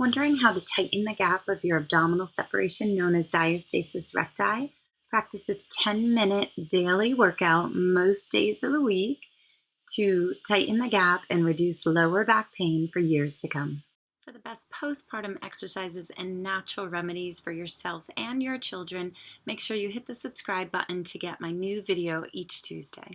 Wondering how to tighten the gap of your abdominal separation known as diastasis recti? Practice this 10-minute daily workout most days of the week to tighten the gap and reduce lower back pain for years to come. For the best postpartum exercises and natural remedies for yourself and your children, make sure you hit the subscribe button to get my new video each Tuesday.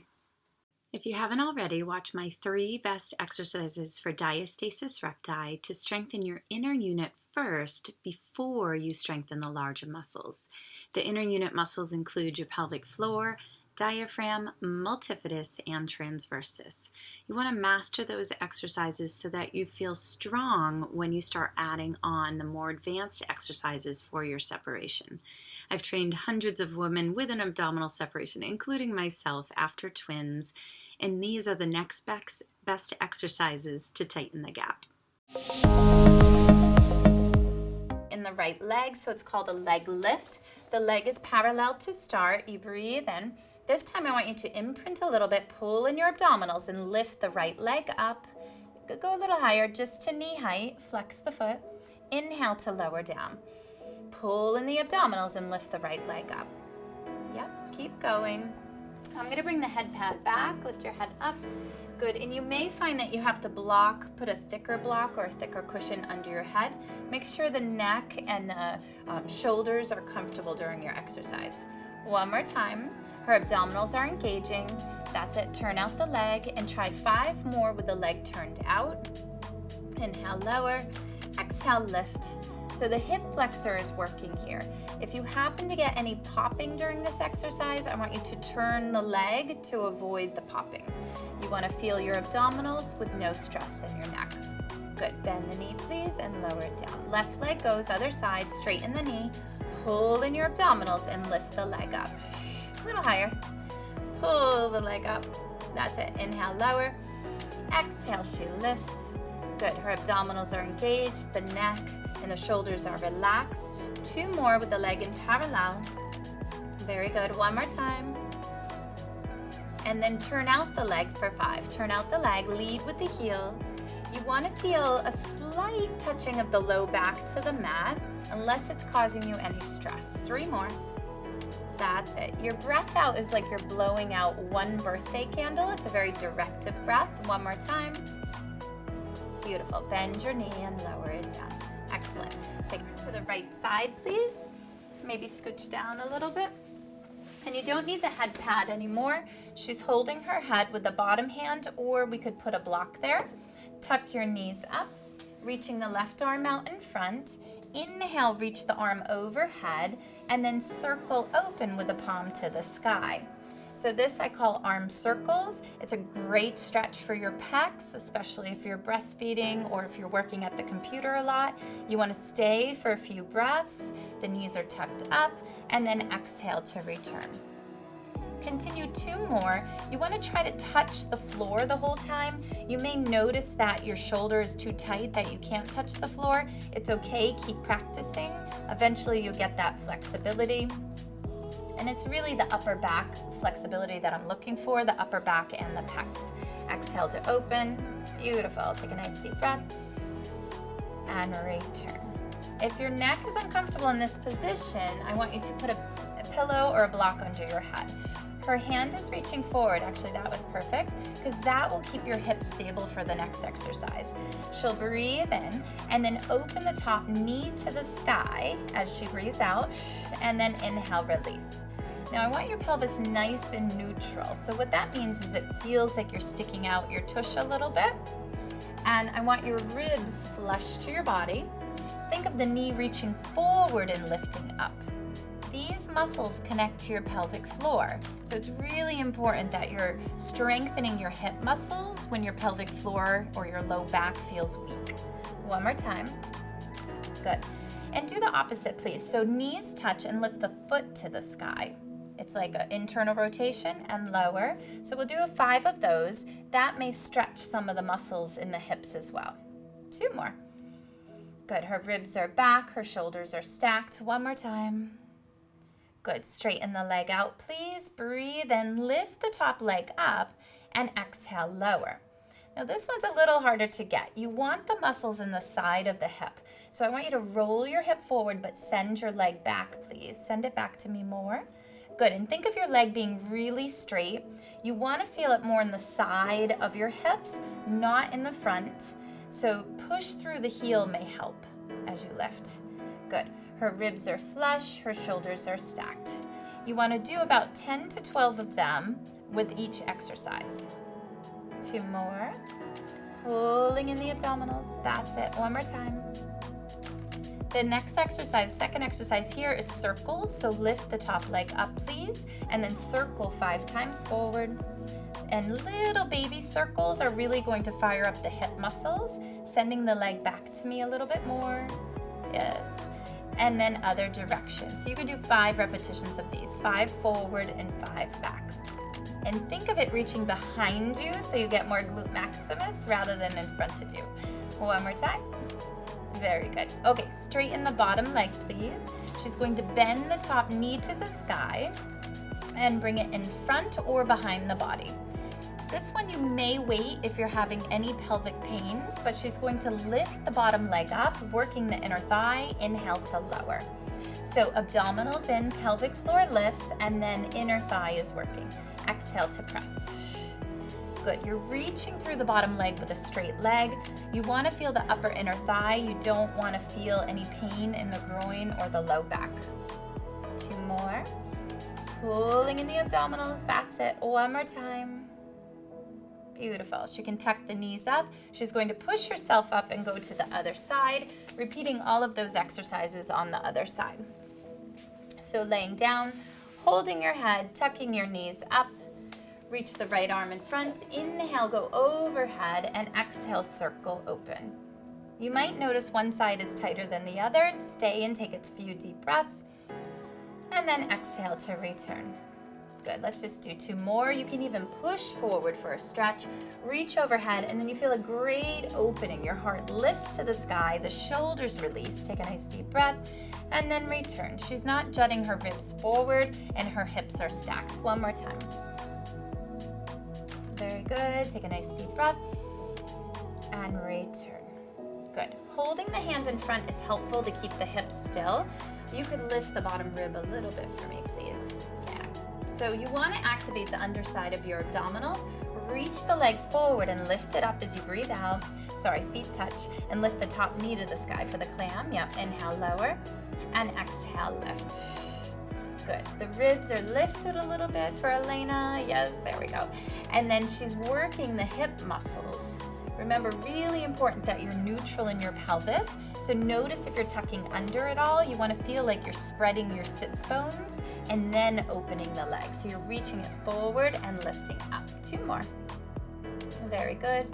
If you haven't already, watch my 3 best exercises for diastasis recti to strengthen your inner unit first before you strengthen the larger muscles. The inner unit muscles include your pelvic floor, diaphragm, multifidus, and transversus. You want to master those exercises so that you feel strong when you start adding on the more advanced exercises for your separation. I've trained hundreds of women with an abdominal separation, including myself, after twins, and these are the next best exercises to tighten the gap. In the right leg, so it's called a leg lift. The leg is parallel to start. You breathe in. This time I want you to imprint a little bit, pull in your abdominals and lift the right leg up. Go a little higher, just to knee height. Flex the foot. Inhale to lower down. Pull in the abdominals and lift the right leg up. Yep, keep going. I'm going to bring the head pad back, lift your head up. Good, and you may find that you have to put a thicker block or a thicker cushion under your head. Make sure the neck and the shoulders are comfortable during your exercise. One more time. Her abdominals are engaging. That's it. Turn out the leg and try 5 more with the leg turned out. Inhale, lower. Exhale, lift. So the hip flexor is working here. If you happen to get any popping during this exercise, I want you to turn the leg to avoid the popping. You want to feel your abdominals with no stress in your neck. Good. Bend the knee, please, and lower it down. Left leg goes other side, straighten the knee, pull in your abdominals, and lift the leg up. A little higher. Pull the leg up. That's it. Inhale, lower. Exhale, she lifts. Good. Her abdominals are engaged, the neck and the shoulders are relaxed. 2 more with the leg in parallel. Very good. One more time. And then turn out the leg for 5. Turn out the leg, lead with the heel. You want to feel a slight touching of the low back to the mat, unless it's causing you any stress. 3 more. That's it. Your breath out is like you're blowing out 1 birthday candle. It's a very directive breath. One more time. Beautiful. Bend your knee and lower it down. Excellent. Take it to the right side, please. Maybe scooch down a little bit. And you don't need the head pad anymore. She's holding her head with the bottom hand, or we could put a block there. Tuck your knees up, reaching the left arm out in front. Inhale, reach the arm overhead, and then circle open with the palm to the sky. So this I call arm circles. It's a great stretch for your pecs, especially if you're breastfeeding or if you're working at the computer a lot. You want to stay for a few breaths. The knees are tucked up, and then exhale to return. Continue 2 more. You want to try to touch the floor the whole time. You may notice that your shoulder is too tight, that you can't touch the floor. It's okay, keep practicing. Eventually you'll get that flexibility. And it's really the upper back flexibility that I'm looking for, the upper back and the pecs. Exhale to open. Beautiful. Take a nice deep breath. And return. If your neck is uncomfortable in this position, I want you to put a pillow or a block under your head. Her hand is reaching forward. Actually, that was perfect, because that will keep your hips stable for the next exercise. She'll breathe in and then open the top knee to the sky as she breathes out, and then inhale, release. Now I want your pelvis nice and neutral. So what that means is it feels like you're sticking out your tush a little bit. And I want your ribs flush to your body. Think of the knee reaching forward and lifting up. These muscles connect to your pelvic floor. So it's really important that you're strengthening your hip muscles when your pelvic floor or your low back feels weak. One more time. Good. And do the opposite, please. So knees touch and lift the foot to the sky. It's like an internal rotation and lower. So we'll do 5 of those. That may stretch some of the muscles in the hips as well. 2 more. Good. Her ribs are back. Her shoulders are stacked. One more time. Good. Straighten the leg out, please. Breathe and lift the top leg up and exhale, lower. Now this one's a little harder to get. You want the muscles in the side of the hip. So I want you to roll your hip forward, but send your leg back, please. Send it back to me more. Good, and think of your leg being really straight. You want to feel it more in the side of your hips, not in the front. So push through the heel may help as you lift. Good, her ribs are flush, her shoulders are stacked. You want to do about 10 to 12 of them with each exercise. 2 more. Pulling in the abdominals. That's it. One more time. The next exercise, second exercise here is circles. So lift the top leg up, please, and then circle 5 times forward. And little baby circles are really going to fire up the hip muscles, sending the leg back to me a little bit more. Yes. And then other directions. So you can do 5 repetitions of these, 5 forward and 5 back. And think of it reaching behind you so you get more glute maximus rather than in front of you. One more time. Very good. Okay, straighten the bottom leg, please. She's going to bend the top knee to the sky and bring it in front or behind the body. This one you may wait if you're having any pelvic pain, but she's going to lift the bottom leg up, working the inner thigh, inhale to lower. So abdominals in, pelvic floor lifts, and then inner thigh is working. Exhale to press. Good, you're reaching through the bottom leg with a straight leg. You want to feel the upper inner thigh. You don't want to feel any pain in the groin or the low back. 2 more. Pulling in the abdominals, that's it. One more time. Beautiful. She can tuck the knees up. She's going to push herself up and go to the other side, repeating all of those exercises on the other side. So laying down, holding your head, tucking your knees up, reach the right arm in front, inhale, go overhead, and exhale, circle open. You might notice one side is tighter than the other. Stay and take a few deep breaths, and then exhale to return. Good, let's just do 2 more. You can even push forward for a stretch, reach overhead, and then you feel a great opening. Your heart lifts to the sky, the shoulders release. Take a nice deep breath, and then return. She's not jutting her ribs forward, and her hips are stacked. One more time. Very good. Take a nice deep breath, and return. Good. Holding the hand in front is helpful to keep the hips still. You could lift the bottom rib a little bit for me, please. Yeah. So you want to activate the underside of your abdominals. Reach the leg forward and lift it up as you breathe out. Sorry, feet touch. And lift the top knee to the sky for the clam. Yep, inhale, lower. And exhale, lift. Good. The ribs are lifted a little bit for Elena. Yes, there we go. And then she's working the hip muscles. Remember, really important that you're neutral in your pelvis. So notice if you're tucking under at all, you want to feel like you're spreading your sits bones and then opening the leg. So you're reaching it forward and lifting up. 2 more. Very good.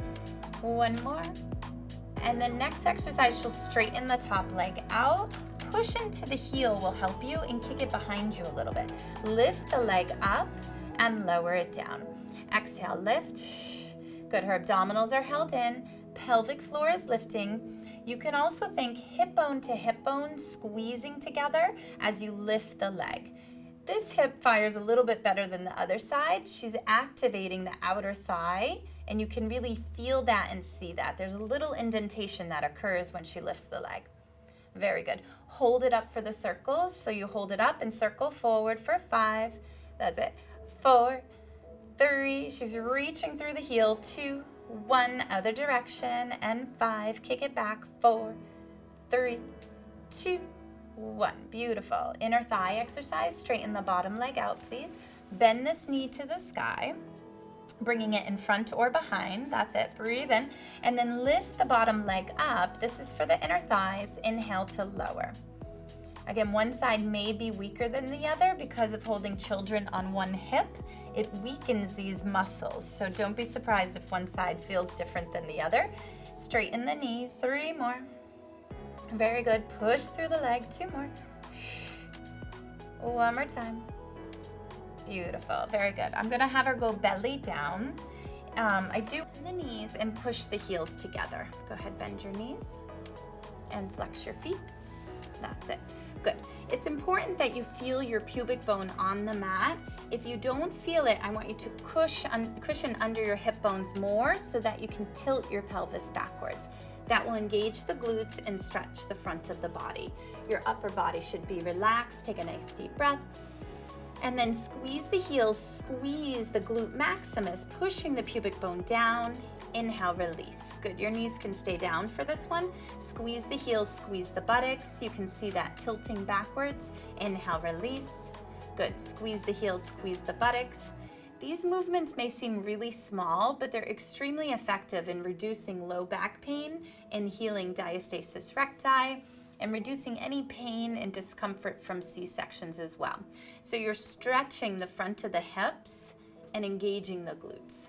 1 more. And then next exercise, she'll straighten the top leg out. Push into the heel will help you and kick it behind you a little bit. Lift the leg up and lower it down. Exhale, lift. Good, her abdominals are held in. Pelvic floor is lifting. You can also think hip bone to hip bone squeezing together as you lift the leg. This hip fires a little bit better than the other side. She's activating the outer thigh, and you can really feel that and see that. There's a little indentation that occurs when she lifts the leg. Very good. Hold it up for the circles. So you hold it up and circle forward for 5. That's it. 4, 3. She's reaching through the heel. 2, 1. Other direction. And 5. Kick it back. 4, 3, 2, 1. Beautiful. Inner thigh exercise. Straighten the bottom leg out, please. Bend this knee to the sky, bringing it in front or behind. That's it. Breathe in. And then lift the bottom leg up. This is for the inner thighs. Inhale to lower. Again, one side may be weaker than the other because of holding children on one hip. It weakens these muscles. So don't be surprised if one side feels different than the other. Straighten the knee. 3 more. Very good. Push through the leg. 2 more. 1 more time. Beautiful. Very good. I'm going to have her go belly down. I do the knees and push the heels together. Go ahead, bend your knees and flex your feet. That's it. Good. It's important that you feel your pubic bone on the mat. If you don't feel it, I want you to cushion under your hip bones more so that you can tilt your pelvis backwards. That will engage the glutes and stretch the front of the body. Your upper body should be relaxed. Take a nice deep breath. And then squeeze the heels, squeeze the glute maximus, pushing the pubic bone down. Inhale, release. Good, your knees can stay down for this one. Squeeze the heels, squeeze the buttocks. You can see that tilting backwards. Inhale, release. Good, squeeze the heels, squeeze the buttocks. These movements may seem really small, but they're extremely effective in reducing low back pain and healing diastasis recti, and reducing any pain and discomfort from C-sections as well. So you're stretching the front of the hips and engaging the glutes.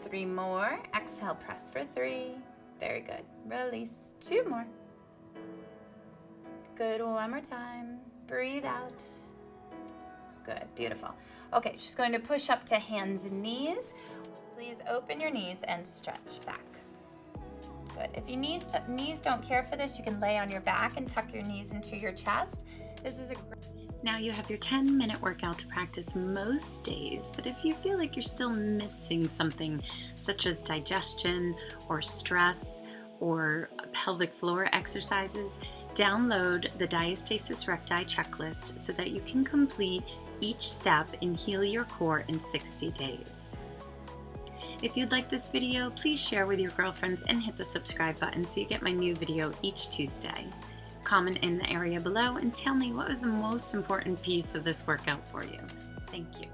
3 more. Exhale, press for 3. Very good. Release. 2 more. Good. One more time. Breathe out. Good. Beautiful. Okay, just going to push up to hands and knees. Please open your knees and stretch back. Good. If your knees don't care for this, you can lay on your back and tuck your knees into your chest. This is a great... Now you have your 10-minute workout to practice most days, but if you feel like you're still missing something such as digestion or stress or pelvic floor exercises, download the Diastasis Recti checklist so that you can complete each step and heal your core in 60 days. If you'd like this video, please share with your girlfriends and hit the subscribe button so you get my new video each Tuesday. Comment in the area below and tell me what was the most important piece of this workout for you. Thank you.